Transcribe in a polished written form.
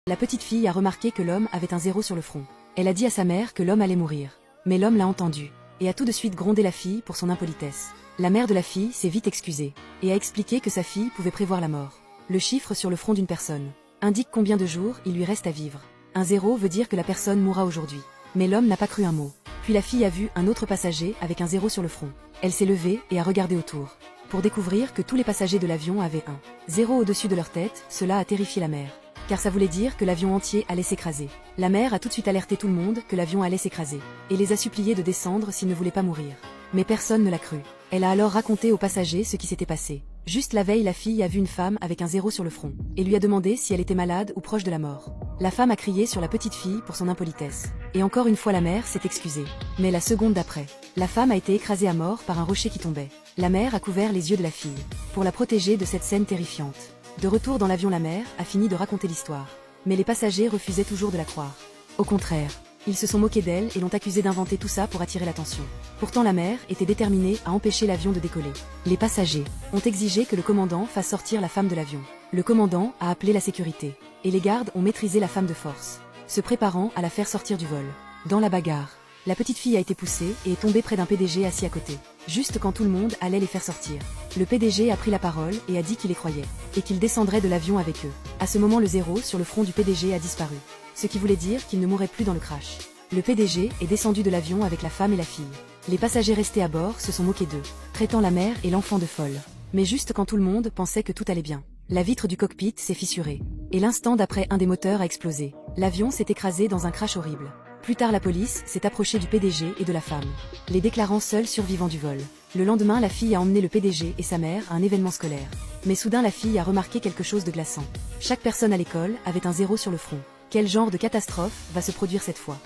La petite fille a remarqué que l'homme avait un 0 sur le front. Elle a dit à sa mère que l'homme allait mourir. Mais l'homme l'a entendu, et a tout de suite grondé la fille pour son impolitesse. La mère de la fille s'est vite excusée, et a expliqué que sa fille pouvait prévoir la mort. Le chiffre sur le front d'une personne indique combien de jours il lui reste à vivre. Un 0 veut dire que la personne mourra aujourd'hui. Mais l'homme n'a pas cru un mot. Puis la fille a vu un autre passager avec un 0 sur le front. Elle s'est levée et a regardé autour, pour découvrir que tous les passagers de l'avion avaient un 0 au-dessus de leur tête. Cela a terrifié la mère, car ça voulait dire que l'avion entier allait s'écraser. La mère a tout de suite alerté tout le monde que l'avion allait s'écraser, et les a suppliés de descendre s'ils ne voulaient pas mourir. Mais personne ne l'a cru. Elle a alors raconté aux passagers ce qui s'était passé. Juste la veille, la fille a vu une femme avec un 0 sur le front, et lui a demandé si elle était malade ou proche de la mort. La femme a crié sur la petite fille pour son impolitesse. Et encore une fois la mère s'est excusée. Mais la seconde d'après, la femme a été écrasée à mort par un rocher qui tombait. La mère a couvert les yeux de la fille, pour la protéger de cette scène terrifiante. De retour dans l'avion, la mère a fini de raconter l'histoire. Mais les passagers refusaient toujours de la croire. Au contraire, ils se sont moqués d'elle et l'ont accusée d'inventer tout ça pour attirer l'attention. Pourtant la mère était déterminée à empêcher l'avion de décoller. Les passagers ont exigé que le commandant fasse sortir la femme de l'avion. Le commandant a appelé la sécurité, et les gardes ont maîtrisé la femme de force, se préparant à la faire sortir du vol. Dans la bagarre, la petite fille a été poussée et est tombée près d'un PDG assis à côté, juste quand tout le monde allait les faire sortir. Le PDG a pris la parole et a dit qu'il les croyait, et qu'il descendrait de l'avion avec eux. À ce moment, le 0 sur le front du PDG a disparu, ce qui voulait dire qu'il ne mourrait plus dans le crash. Le PDG est descendu de l'avion avec la femme et la fille. Les passagers restés à bord se sont moqués d'eux, traitant la mère et l'enfant de folles. Mais juste quand tout le monde pensait que tout allait bien, la vitre du cockpit s'est fissurée, et l'instant d'après, un des moteurs a explosé. L'avion s'est écrasé dans un crash horrible. Plus tard, la police s'est approchée du PDG et de la femme, les déclarant seuls survivants du vol. Le lendemain, la fille a emmené le PDG et sa mère à un événement scolaire. Mais soudain, la fille a remarqué quelque chose de glaçant. Chaque personne à l'école avait un 0 sur le front. Quel genre de catastrophe va se produire cette fois?